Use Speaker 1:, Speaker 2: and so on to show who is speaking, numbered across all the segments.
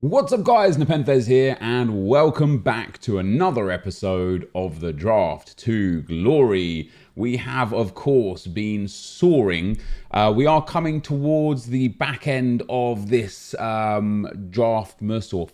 Speaker 1: What's up guys, NepentheZ here and welcome back to another episode of the Draft to Glory. We have of course been soaring. We are coming towards the back end of this draftmas or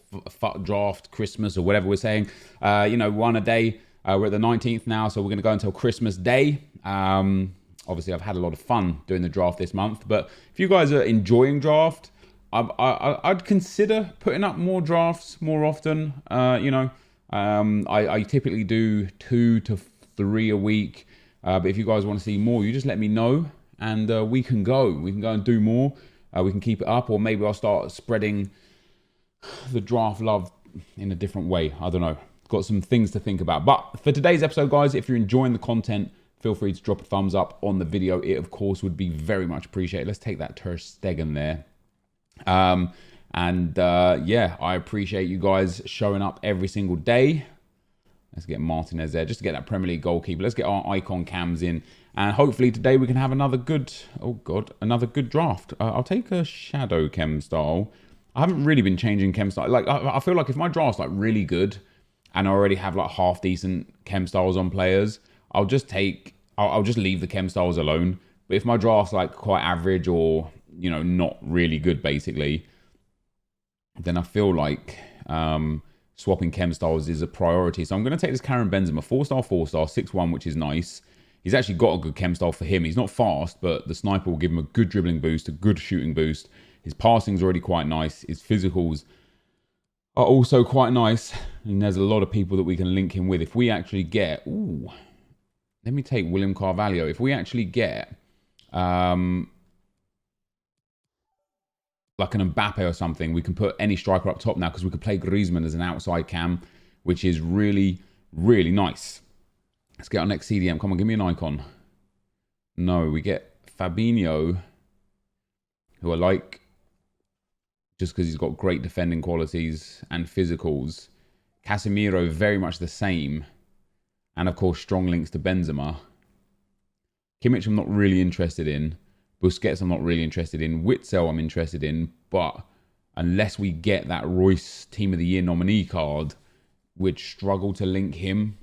Speaker 1: draft Christmas or whatever we're saying. One a day. We're at the 19th now, so we're going to go until Christmas Day. Obviously I've had a lot of fun doing the draft this month, but if you guys are enjoying draft, I'd consider putting up more drafts more often. I typically do 2 to 3 a week. But if you guys want to see more, you just let me know and we can go. We can go and do more. We can keep it up, or maybe I'll start spreading the draft love in a different way. I don't know. Got some things to think about. But for today's episode, guys, if you're enjoying the content, feel free to drop a thumbs up on the video. It, of course, would be very much appreciated. Let's take that Ter Stegen there. I appreciate you guys showing up every single day. Let's get Martinez there just to get that Premier League goalkeeper. Let's get our icon cams in, and hopefully today we can have another good draft. I'll take a shadow chem style. I haven't really been changing chem style. Like I feel like if my draft's like really good and I already have like half decent chem styles on players, I'll just leave the chem styles alone. But if my draft's like quite average or not really good basically, then I feel like swapping chem styles is a priority. So I'm going to take this Karim Benzema, 4-star, 4-star, 6-1, which is nice. He's actually got a good chem style for him. He's not fast, but the sniper will give him a good dribbling boost, a good shooting boost. His passing's already quite nice. His physicals are also quite nice. And there's a lot of people that we can link him with. If we actually get... Ooh, let me take William Carvalho. If we actually get... like an Mbappe or something, we can put any striker up top now because we could play Griezmann as an outside cam, which is really, really nice. Let's get our next CDM. Come on, give me an icon. No, we get Fabinho, who I like just because he's got great defending qualities and physicals. Casemiro, very much the same. And of course, strong links to Benzema. Kimmich, I'm not really interested in. Busquets, I'm not really interested in. Witzel, I'm interested in. But unless we get that Royce Team of the Year nominee card, we'd struggle to link him.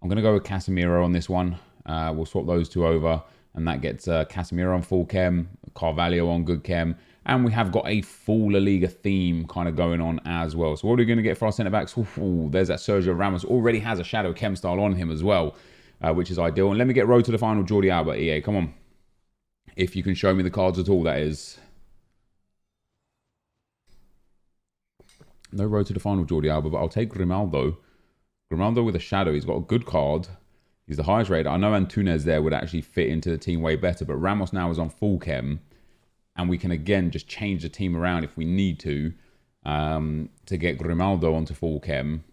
Speaker 1: I'm going to go with Casemiro on this one. We'll swap those two over. And that gets Casemiro on full chem, Carvalho on good chem. And we have got a full La Liga theme kind of going on as well. So what are we going to get for our centre-backs? Ooh, there's that Sergio Ramos. Already has a shadow chem style on him as well, which is ideal. And let me get road to the final Jordi Alba, EA. Come on. If you can show me the cards at all, that is. No road to the final, Jordi Alba, but I'll take Grimaldo. Grimaldo with a shadow. He's got a good card. He's the highest rated. I know Antunes there would actually fit into the team way better, but Ramos now is on full chem. And we can, again, just change the team around if we need to get Grimaldo onto full chem.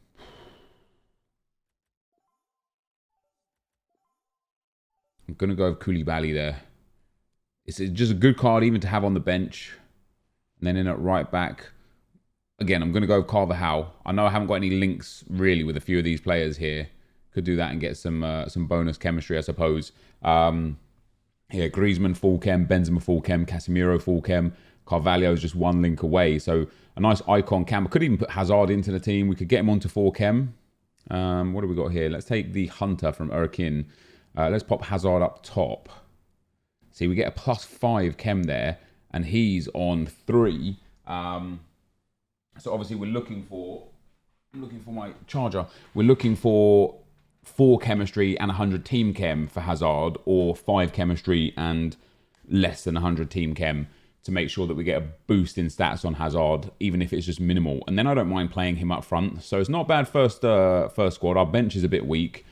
Speaker 1: I'm going to go with Koulibaly there. It's just a good card even to have on the bench. And then in at right back, again, I'm going to go with Carvajal. I know I haven't got any links really with a few of these players here. Could do that and get some bonus chemistry, I suppose. Griezmann full chem, Benzema full chem, Casemiro full chem. Carvalho is just one link away. So a nice icon cam. I could even put Hazard into the team. We could get him onto full chem. What do we got here? Let's take the Hunter from Erkin. Let's pop Hazard up top. See, we get a +5 chem there, and he's on 3. So obviously we're looking for my charger. We're looking for 4 chemistry and 100 team chem for Hazard, or 5 chemistry and less than 100 team chem to make sure that we get a boost in stats on Hazard, even if it's just minimal. And then I don't mind playing him up front. So it's not bad first squad. Our bench is a bit weak.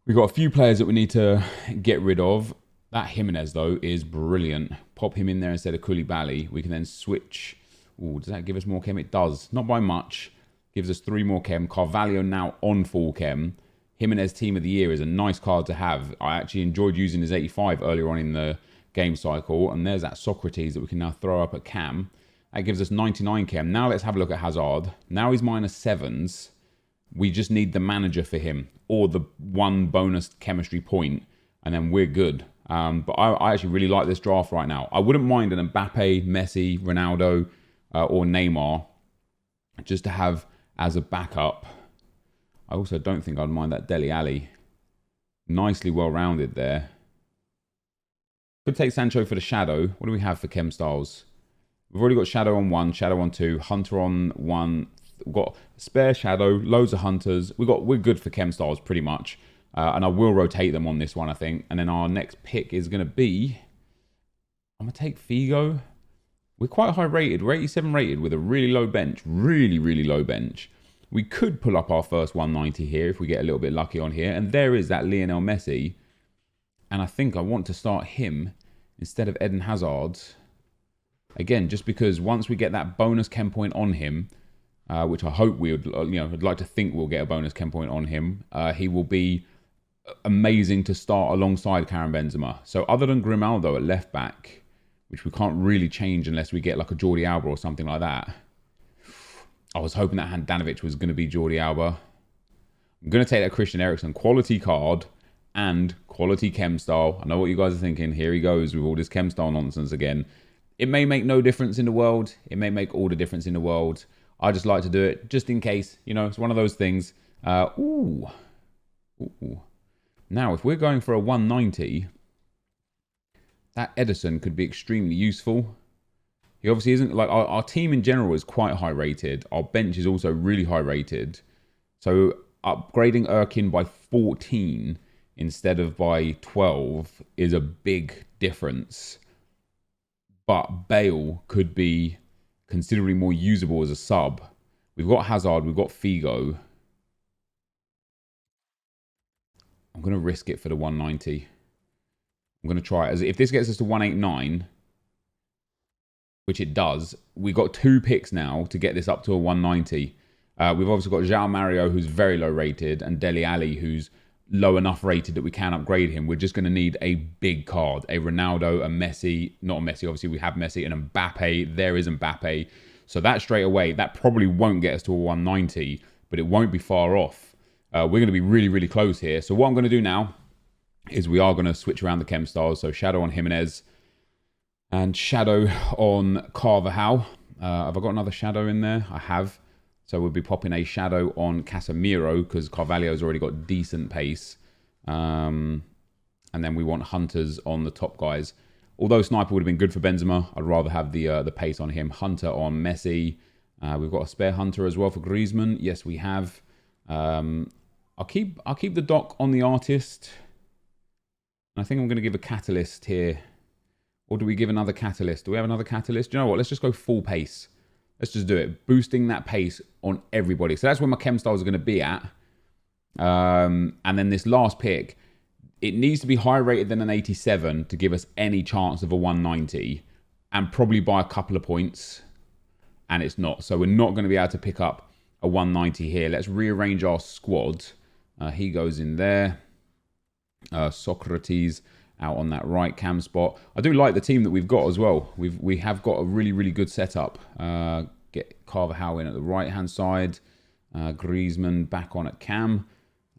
Speaker 1: We've got a few players that we need to get rid of. That Jimenez, though, is brilliant. Pop him in there instead of Koulibaly. We can then switch. Ooh, does that give us more chem? It does. Not by much. Gives us 3 more chem. Carvalho now on full chem. Jimenez Team of the Year is a nice card to have. I actually enjoyed using his 85 earlier on in the game cycle. And there's that Socrates that we can now throw up at cam. That gives us 99 chem. Now let's have a look at Hazard. Now he's -7s. We just need the manager for him, or the 1 bonus chemistry point, and then we're good. But I actually really like this draft right now. I wouldn't mind an Mbappe, Messi, Ronaldo. or Neymar, just to have as a backup. I also don't think I'd mind that Dele Alli. Nicely well-rounded there. Could take Sancho for the Shadow. What do we have for chem styles? We've already got Shadow on 1, Shadow on 2, Hunter on 1. We've got spare Shadow, loads of Hunters. We're good for chem styles pretty much. And I will rotate them on this one, I think. And then our next pick is going to be... I'm going to take Figo. We're quite high rated. We're 87 rated with a really low bench. Really, really low bench. We could pull up our first 190 here if we get a little bit lucky on here. And there is that Leonel Messi. And I think I want to start him instead of Eden Hazard. Again, just because once we get that bonus chem point on him, which I hope we would, I'd like to think we'll get a bonus chem point on him, he will be amazing to start alongside Karim Benzema. So other than Grimaldo at left back, which we can't really change unless we get like a Jordi Alba or something like that. I was hoping that Handanovic was going to be Jordi Alba. I'm going to take that Christian Eriksen quality card and quality chem style. I know what you guys are thinking. Here he goes with all this chem style nonsense again. It may make no difference in the world. It may make all the difference in the world. I just like to do it just in case. It's one of those things. Ooh. Now, if we're going for a 190, that Edison could be extremely useful. He obviously isn't, like, our team in general is quite high rated. Our bench is also really high rated. So upgrading Erkin by 14 instead of by 12 is a big difference. But Bale could be considerably more usable as a sub. We've got Hazard, we've got Figo. I'm going to risk it for the 190. I'm going to try it. If this gets us to 189, which it does, we've got 2 picks now to get this up to a 190. We've obviously got João Mario, who's very low rated, and Dele Alli, who's low enough rated that we can upgrade him. We're just going to need a big card. A Ronaldo, a Messi. Not a Messi, obviously we have Messi, and Mbappe. There is Mbappe. So that straight away, that probably won't get us to a 190, but it won't be far off. We're going to be really, really close here. So what I'm going to do now is we are going to switch around the chem styles. So Shadow on Jimenez and Shadow on Carvajal. Have I got another Shadow in there? I have. So we'll be popping a Shadow on Casemiro because Carvalho's already got decent pace. And then we want Hunters on the top guys. Although Sniper would have been good for Benzema, I'd rather have the pace on him. Hunter on Messi. We've got a spare Hunter as well for Griezmann. Yes, we have. I'll keep the doc on the artist. I think I'm going to give a catalyst here. Or do we give another catalyst? Do we have another catalyst? Do you know what? Let's just go full pace. Let's just do it. Boosting that pace on everybody. So that's where my chem styles are going to be at. And then this last pick, it needs to be higher rated than an 87 to give us any chance of a 190. And probably by a couple of points. And it's not. So we're not going to be able to pick up a 190 here. Let's rearrange our squad. He goes in there. Socrates out on that right cam spot. I do like the team that we've got as well. We have got a really, really good setup. Get Carvajal in at the right hand side. Griezmann back on at cam.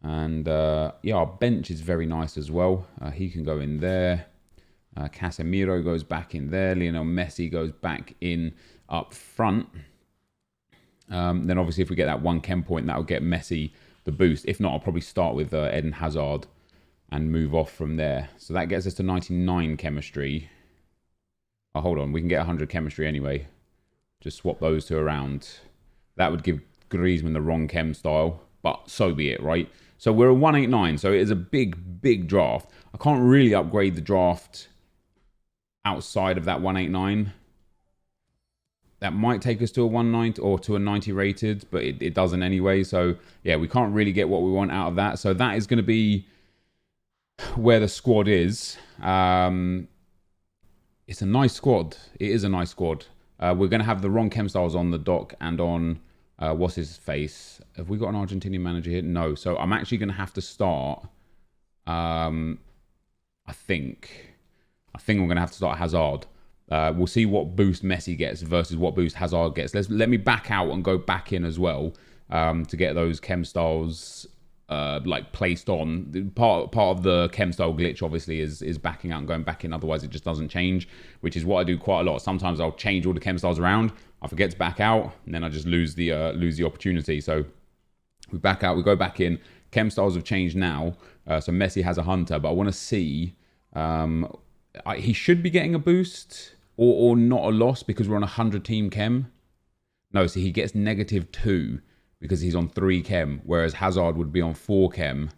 Speaker 1: And yeah, our bench is very nice as well. He can go in there. Casemiro goes back in there. Lionel Messi goes back in up front. Then obviously if we get that one chem point, that'll get Messi the boost. If not, I'll probably start with Eden Hazard and move off from there. So that gets us to 99 chemistry. Oh, hold on. We can get 100 chemistry anyway. Just swap those two around. That would give Griezmann the wrong chem style, but so be it, right? So we're a 189, so it is a big, big draft. I can't really upgrade the draft outside of that 189. That might take us to a 190 or to a 90 rated, but it doesn't anyway. So yeah, we can't really get what we want out of that. So that is going to be where the squad is. It's a nice squad. It is a nice squad. We're going to have the wrong chem styles on the dock and on what's his face. Have we got an Argentinian manager here? No. So I'm actually going to have to start. I think I'm going to have to start Hazard. We'll see what boost Messi gets versus what boost Hazard gets. Let me back out and go back in as well to get those chem styles like placed on. Part of the chem style glitch obviously is backing out and going back in, otherwise it just doesn't change, which is what I do quite a lot. Sometimes I'll change all the chem styles around, I forget to back out, and then I just lose the opportunity. So we back out, we go back in. Chem styles have changed now, so Messi has a hunter, but I want to see he should be getting a boost or not a loss because we're on 100 team chem. No, so he gets -2 because he's on 3 chem, whereas Hazard would be on 4 chem.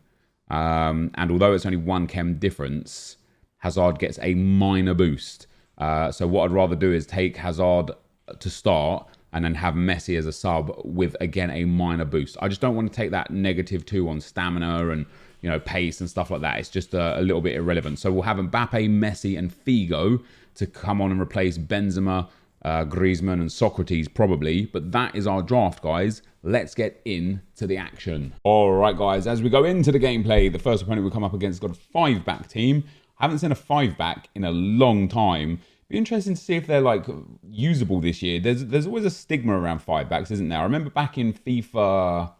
Speaker 1: And although it's only 1 chem difference, Hazard gets a minor boost. So what I'd rather do is take Hazard to start and then have Messi as a sub with, again, a minor boost. I just don't want to take that -2 on stamina and, you know, pace and stuff like that. It's just a little bit irrelevant. So we'll have Mbappe, Messi and Figo to come on and replace Benzema, Griezmann and Socrates probably. But that is our draft, guys. Let's get into the action. All right, guys, as we go into the gameplay, the first opponent we come up against got a 5-back team. I haven't seen a 5-back in a long time. Be interesting to see if they're like usable this year. There's always a stigma around 5-backs, isn't there? I remember back in FIFA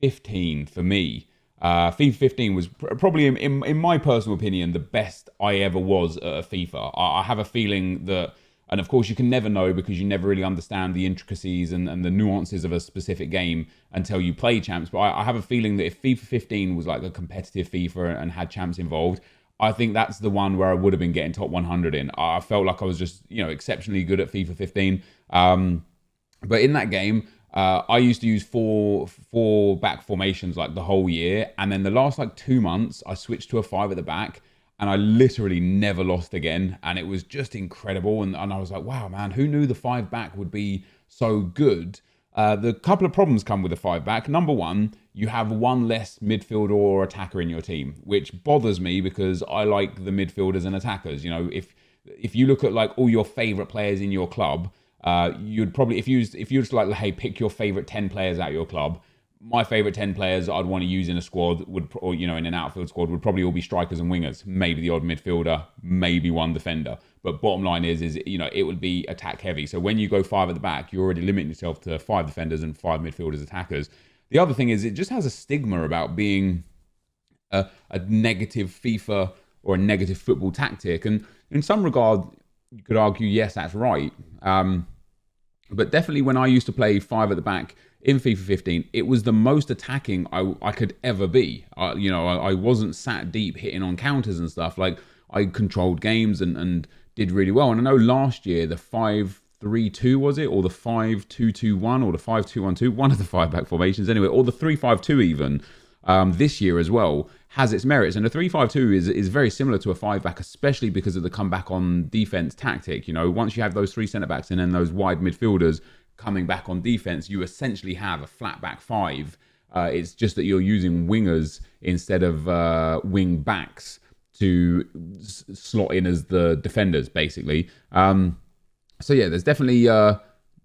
Speaker 1: 15 for me. FIFA 15 was probably, in my personal opinion, the best I ever was at FIFA. I have a feeling that, and of course you can never know because you never really understand the intricacies and the nuances of a specific game until you play champs. But I have a feeling that if FIFA 15 was like a competitive FIFA and had champs involved, I think that's the one where I would have been getting top 100 in. I felt like I was just, you know, exceptionally good at FIFA 15. But in that game, I used to use four back formations like the whole year. And then the last like 2 months, I switched to a 5 at the back. And I literally never lost again. And it was just incredible. And I was like, wow, man, who knew the 5-back would be so good? The couple of problems come with the 5-back. Number one, you have one less midfielder or attacker in your team, which bothers me because I like the midfielders and attackers. You know, if you look at like all your favorite players in your club, you'd probably, if you just like, hey, pick your favorite 10 players out of your club. My favorite 10 players I'd want to use in a squad would, or, you know, in an outfield squad would probably all be strikers and wingers. Maybe the odd midfielder, maybe one defender. But bottom line is, you know, it would be attack heavy. So when you go 5 at the back, you're already limiting yourself to 5 defenders and 5 midfielders, attackers. The other thing is it just has a stigma about being a negative FIFA or a negative football tactic. And in some regard, you could argue, yes, that's right. But definitely when I used to play 5 at the back in FIFA 15, it was the most attacking I could ever be. You know, I wasn't sat deep hitting on counters and stuff. Like, I controlled games and did really well. And I know last year, the 5-3-2, was it? Or the 5-2-2-1 or the 5-2-1-2, one of the 5-back formations anyway, or the 3-5-2 even, this year as well, has its merits. And the 3-5-2 is very similar to a 5-back, especially because of the comeback on defense tactic. You know, once you have those 3 centre-backs and then those wide midfielders coming back on defense, you essentially have a flat back 5. It's just that you're using wingers instead of wing backs to slot in as the defenders, basically. So yeah, there's definitely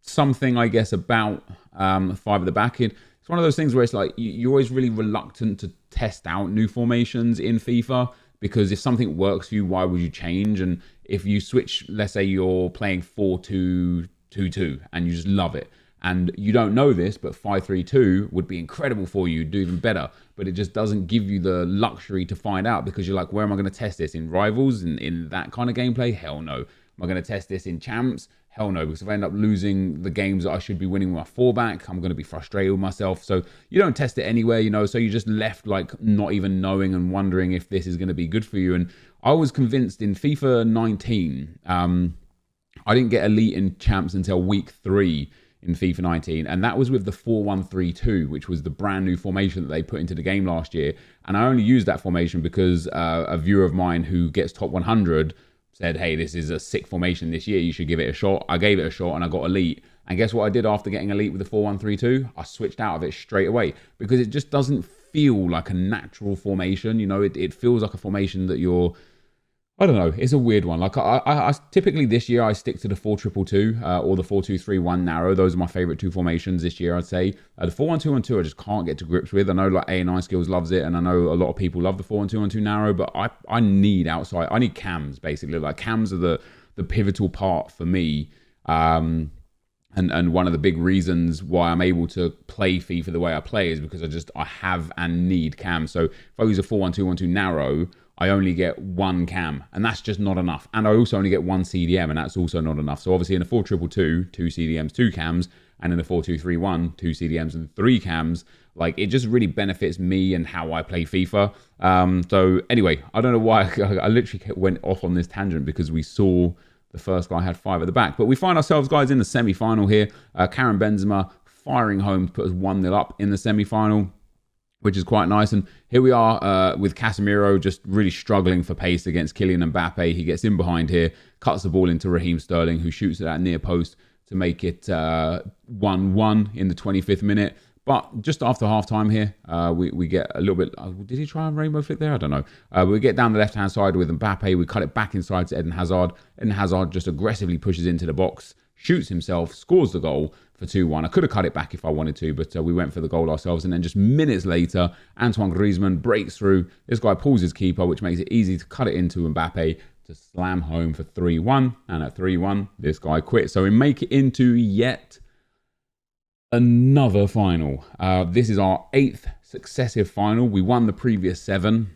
Speaker 1: something, I guess, about 5 at the back. It's one of those things where it's like you're always really reluctant to test out new formations in FIFA, because if something works for you, why would you change? And if you switch, let's say you're playing 4-2-2-2 and you just love it, and you don't know this, but 5-3-2 would be incredible for you, do even better, but it just doesn't give you the luxury to find out, because you're like, where am I going to test this? In Rivals, in that kind of gameplay? Hell no. Am I going to test this in Champs? Hell no, because if I end up losing the games that I should be winning with my 4-back, I'm going to be frustrated with myself. So you don't test it anywhere, you know, so you're just left like not even knowing and wondering if this is going to be good for you. And I was convinced in FIFA 19, I didn't get elite in Champs until week 3 in FIFA 19, and that was with the 4-1-3-2, which was the brand new formation that they put into the game last year. And I only used that formation because a viewer of mine who gets top 100 said, hey, this is a sick formation this year, you should give it a shot. I gave it a shot and I got elite. And guess what I did after getting elite with the 4-1-3-2? I switched out of it straight away, because it just doesn't feel like a natural formation. You know, it feels like a formation that you're, I don't know, it's a weird one. Like I typically this year I stick to the 4-2-2-2 or the 4-2-3-1 narrow. Those are my favorite 2 formations this year, I'd say. The 4-1-2-1-2 I just can't get to grips with. I know like A9 Skills loves it, and I know a lot of people love the 4-1-2-1-2 narrow, but I need outside. I need cams, basically. Like, cams are the pivotal part for me. And one of the big reasons why I'm able to play FIFA the way I play is because I have and need cams. So if I use a 4-1-2-1-2 narrow, I only get one cam, and that's just not enough. And I also only get one CDM, and that's also not enough. So obviously in a 4-2-2-2, 2 CDMs, 2 cams, and in a 4-2-3-1, 2 CDMs and 3 cams, like it just really benefits me and how I play FIFA. So anyway, I don't know why I literally went off on this tangent because we saw the first guy had 5 at the back. But we find ourselves, guys, in the semi-final here. Karim Benzema firing home to put us 1-0 up in the semi-final, which is quite nice. And here we are with Casemiro just really struggling for pace against Kylian Mbappe. He gets in behind here, cuts the ball into Raheem Sterling, who shoots at that near post to make it 1-1 in the 25th minute. But just after half-time here, we get a little bit... did he try a rainbow flick there? I don't know. We get down the left-hand side with Mbappe. We cut it back inside to Eden Hazard. Eden Hazard just aggressively pushes into the box, shoots himself, scores the goal for 2-1. I could have cut it back if I wanted to, but we went for the goal ourselves. And then just minutes later, Antoine Griezmann breaks through. This guy pulls his keeper, which makes it easy to cut it into Mbappe to slam home for 3-1. And at 3-1, this guy quit. So we make it into yet another final. This is our 8th successive final. We won the previous 7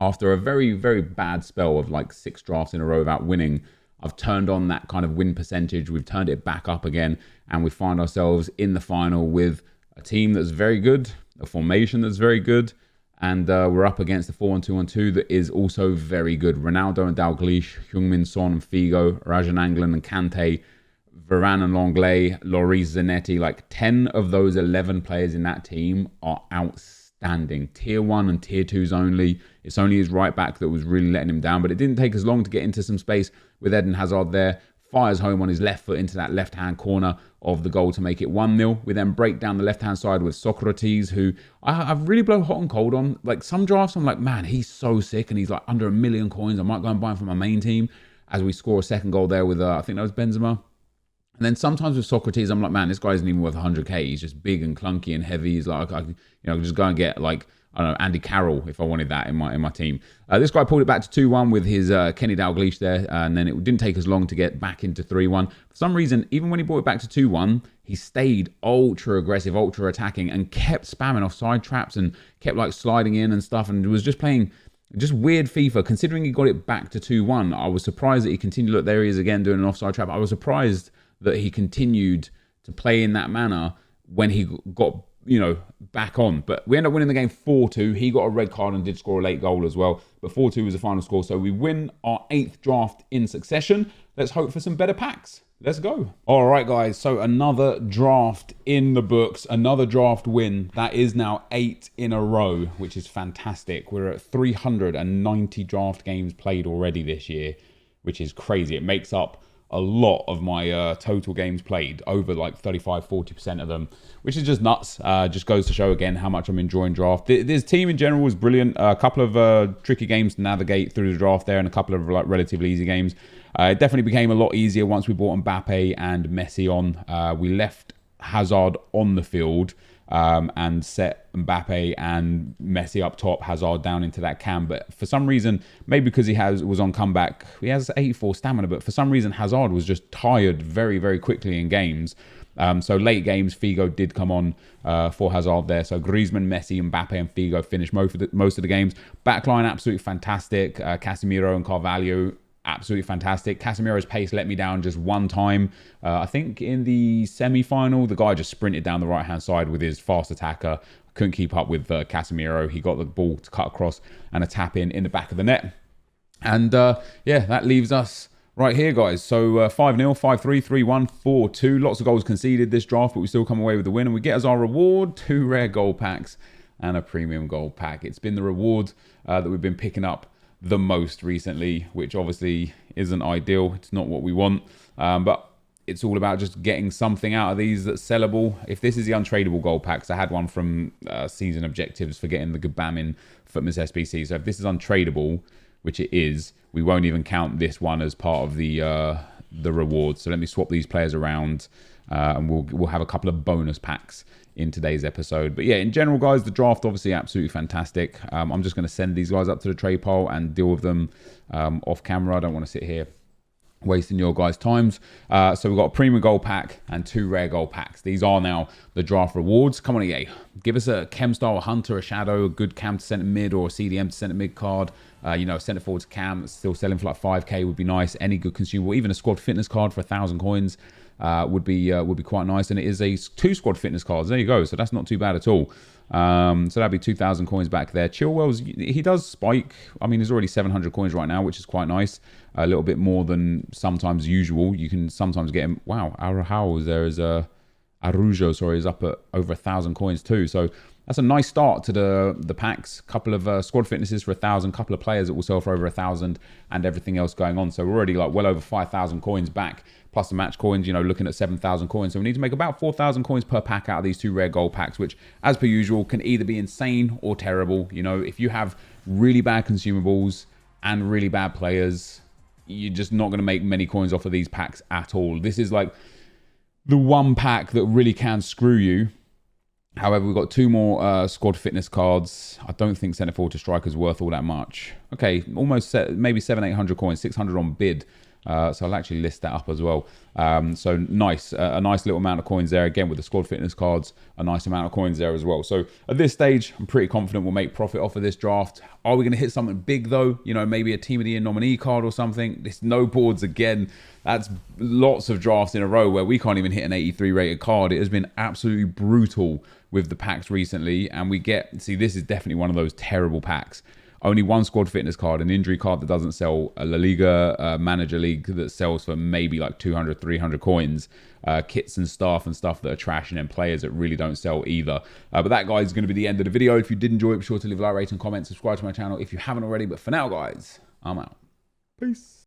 Speaker 1: after a very, very bad spell of like 6 drafts in a row without winning. I've turned on that kind of win percentage. We've turned it back up again, and we find ourselves in the final with a team that's very good, a formation that's very good, and we're up against the 4-1-2-1-2 that is also very good. Ronaldo and Dalglish, Heung-min Son and Figo, Rajan Anglin and Kante, Varane and Longley, Lloris Zanetti, like 10 of those 11 players in that team are outstanding. Tier 1 and Tier 2s only. It's only his right back that was really letting him down, but it didn't take us long to get into some space with Eden Hazard there. Fires home on his left foot into that left-hand corner of the goal to make it 1-0. We then break down the left-hand side with Socrates, who I've really blown hot and cold on. Like some drafts, I'm like, man, he's so sick, and he's like under 1 million coins. I might go and buy him for my main team. As we score a second goal there with, I think that was Benzema. And then sometimes with Socrates, I'm like, man, this guy isn't even worth 100k. He's just big and clunky and heavy. He's like, just go and get like, I don't know, Andy Carroll if I wanted that in my team. This guy pulled it back to 2-1 with his Kenny Dalglish there, and then it didn't take us long to get back into 3-1. For some reason, even when he brought it back to 2-1, he stayed ultra aggressive, ultra attacking, and kept spamming offside traps and kept like sliding in and stuff, and was just playing just weird FIFA. Considering he got it back to 2-1, I was surprised that he continued. Look, there he is again doing an offside trap. I was surprised that he continued to play in that manner when he got, back on. But we end up winning the game 4-2. He got a red card and did score a late goal as well. But 4-2 was the final score. So we win our 8th draft in succession. Let's hope for some better packs. Let's go. All right, guys. So another draft in the books. Another draft win. That is now 8 in a row, which is fantastic. We're at 390 draft games played already this year, which is crazy. It makes up a lot of my total games played, over like 35-40% of them, which is just nuts. Just goes to show again how much I'm enjoying draft. This team in general was brilliant. A couple of tricky games to navigate through the draft there, and a couple of like relatively easy games. It definitely became a lot easier once we brought Mbappe and Messi on. We left Hazard on the field and set Mbappe and Messi up top, Hazard down into that cam. But for some reason, maybe because he was on comeback, he has 84 stamina, but for some reason Hazard was just tired very, very quickly in games. So late games, Figo did come on for Hazard there. So Griezmann, Messi, Mbappe and Figo finished most of the games. Backline absolutely fantastic. Casemiro and Carvalho, absolutely fantastic. Casemiro's pace let me down just one time. I think in the semi-final, the guy just sprinted down the right-hand side with his fast attacker. Couldn't keep up with Casemiro. He got the ball to cut across and a tap in the back of the net. And yeah, that leaves us right here, guys. So 5-0, 5-3, 3-1, 4-2. Lots of goals conceded this draft, but we still come away with the win. And we get as our reward 2 rare gold packs and a premium gold pack. It's been the reward that we've been picking up the most recently, which obviously isn't ideal. It's not what we want, but it's all about just getting something out of these that's sellable. If this is the untradeable gold packs, I had one from season objectives for getting the Gabam in Footman's SBC. So if this is untradeable, which it is, we won't even count this one as part of the reward. So let me swap these players around, and we'll have a couple of bonus packs in today's episode. But yeah, in general, guys, the draft obviously absolutely fantastic. I'm just going to send these guys up to the trade pile and deal with them off camera. I don't want to sit here wasting your guys' times. So we've got a premium gold pack and 2 rare gold packs. These are now the draft rewards. Come on, EA. Give us a chem style, a hunter, a shadow, a good cam to centre mid, or a CDM to centre mid card. You know, centre forward to cam, still selling for like 5k would be nice. Any good consumable, even a squad fitness card for 1,000 coins would be quite nice. And it is a 2 squad fitness cards. There you go. So that's not too bad at all. So that'd be 2,000 coins back there. Chilwell's, he does spike. I mean, he's already 700 coins right now, which is quite nice. A little bit more than sometimes usual. You can sometimes get him. Wow, Araujo there is Arujo, sorry, is up at over 1,000 coins too. So that's a nice start to the packs. Couple of squad fitnesses for 1,000, couple of players that will sell for over 1,000, and everything else going on. So we're already like well over 5,000 coins back, plus the match coins, you know, looking at 7,000 coins. So we need to make about 4,000 coins per pack out of these 2 rare gold packs, which, as per usual, can either be insane or terrible. You know, if you have really bad consumables and really bad players, you're just not going to make many coins off of these packs at all. This is like the one pack that really can screw you. However, we've got 2 more squad fitness cards. I don't think centre forward to striker is worth all that much. Okay, almost maybe 700-800 coins, 600 on bid. So I'll actually list that up as well. So nice, a nice little amount of coins there. Again, with the squad fitness cards, a nice amount of coins there as well. So at this stage, I'm pretty confident we'll make profit off of this draft. Are we going to hit something big though? You know, maybe a Team of the Year nominee card or something. This no boards again. That's lots of drafts in a row where we can't even hit an 83 rated card. It has been absolutely brutal with the packs recently. And we get, see, this is definitely one of those terrible packs. Only 1 squad fitness card, an injury card that doesn't sell, a La Liga manager league that sells for maybe like 200, 300 coins, kits and stuff that are trash, and then players that really don't sell either. But that, guys, is going to be the end of the video. If you did enjoy it, be sure to leave a like, rate, and comment, subscribe to my channel if you haven't already. But for now, guys, I'm out. Peace.